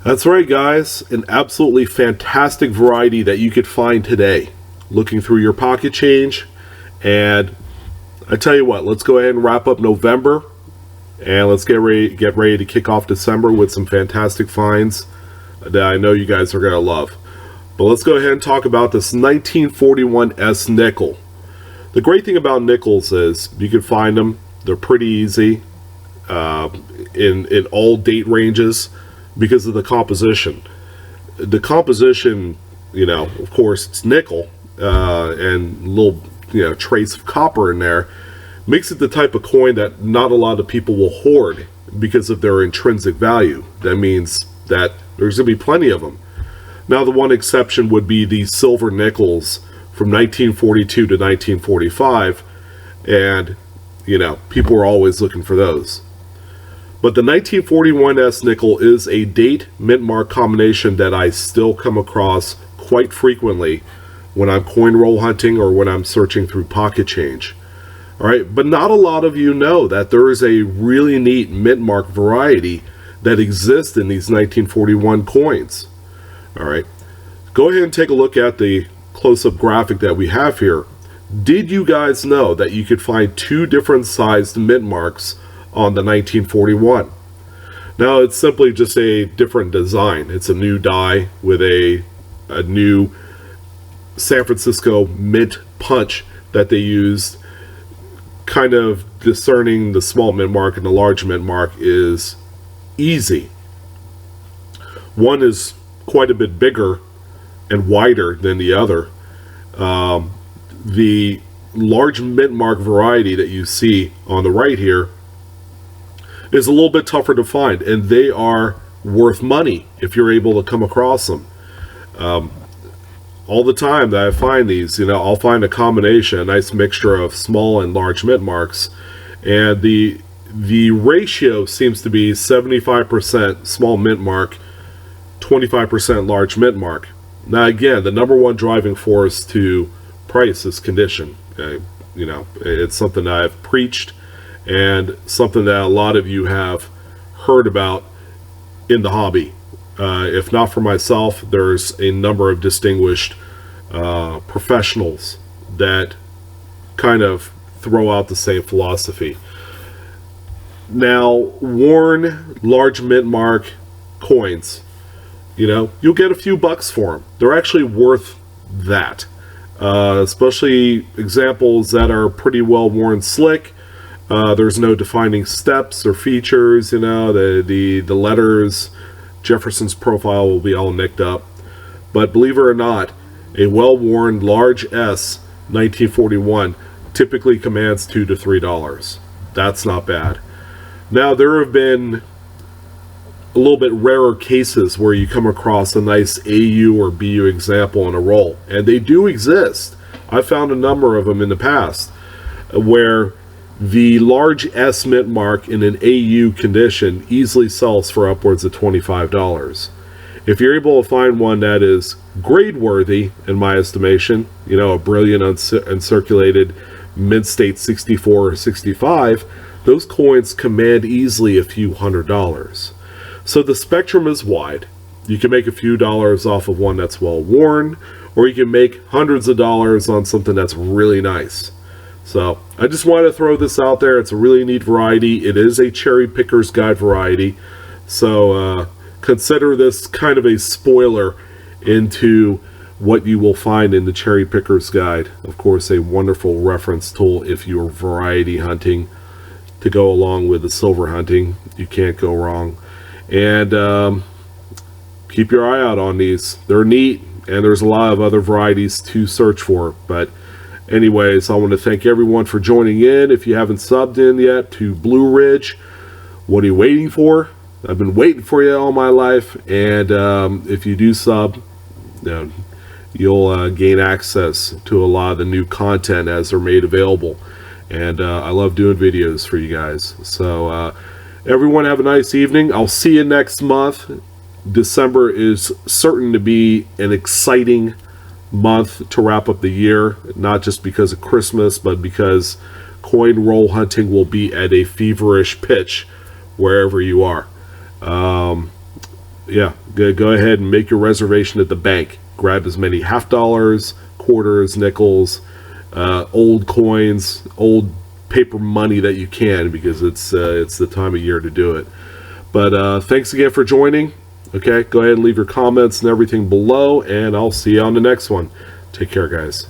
That's right, guys. An absolutely fantastic variety that you could find today. Looking through your pocket change, and I tell you what, let's go ahead and wrap up November, and let's get ready to kick off December with some fantastic finds that I know you guys are going to love. But let's go ahead and talk about this 1941 S nickel. The great thing about nickels is you can find them. They're pretty easy in all date ranges because of the composition. The composition, of course, it's nickel and little, trace of copper in there, makes it the type of coin that not a lot of people will hoard because of their intrinsic value. That means that there's going to be plenty of them. Now, the one exception would be the silver nickels from 1942 to 1945, and, people are always looking for those. But the 1941 S nickel is a date mint mark combination that I still come across quite frequently when I'm coin roll hunting or when I'm searching through pocket change. All right, but not a lot of you know that there is a really neat mint mark variety that exists in these 1941 coins. All right, go ahead and take a look at the close-up graphic that we have here. Did you guys know that you could find two different sized mint marks on the 1941? Now, it's simply just a different design. It's a new die with a new San Francisco mint punch that they used. Kind of discerning the small mint mark and the large mint mark is easy. One is quite a bit bigger and wider than the other. The large mint mark variety that you see on the right here is a little bit tougher to find, and they are worth money if you're able to come across them. All the time that I find these, I'll find a combination, a nice mixture of small and large mint marks, and the ratio seems to be 75% small mint mark, 25% large mint mark. Now, again, the number one driving force to price is condition. It's something that I've preached and something that a lot of you have heard about in the hobby. If not for myself, there's a number of distinguished professionals that kind of throw out the same philosophy. Now, worn large mint mark coins, you'll get a few bucks for them. They're actually worth that. Especially examples that are pretty well worn slick. There's no defining steps or features, the letters, Jefferson's profile will be all nicked up. But believe it or not, a well-worn large S 1941 typically commands $2 to $3. That's not bad. Now, there have been a little bit rarer cases where you come across a nice AU or BU example in a roll, and they do exist. I've found a number of them in the past where the large S mint mark in an AU condition easily sells for upwards of $25. If you're able to find one that is grade worthy, in my estimation, a brilliant uncirculated mint state 64 or 65, those coins command easily a few $100s. So the spectrum is wide. You can make a few dollars off of one that's well worn, or you can make hundreds of dollars on something that's really nice. So I just wanted to throw this out there. It's a really neat variety. It is a cherry picker's guide variety. So consider this kind of a spoiler into what you will find in the cherry picker's guide. Of course, a wonderful reference tool if you're variety hunting to go along with the silver hunting. You can't go wrong. And keep your eye out on these. They're neat, and there's a lot of other varieties to search for. But anyways, I want to thank everyone for joining in. If you haven't subbed in yet to Blue Ridge, what are you waiting for? I've been waiting for you all my life, and if you do sub, you'll gain access to a lot of the new content as they're made available. And I love doing videos for you guys. So everyone have a nice evening. I'll see you next month. December is certain to be an exciting month to wrap up the year, not just because of Christmas, but because coin roll hunting will be at a feverish pitch wherever you are. yeah, go ahead and make your reservation at the bank. Grab as many half dollars, quarters, nickels, old coins, old paper money that you can, because it's the time of year to do it. But thanks again for joining. Okay, go ahead and leave your comments and everything below, and I'll see you on the next one. Take care, guys.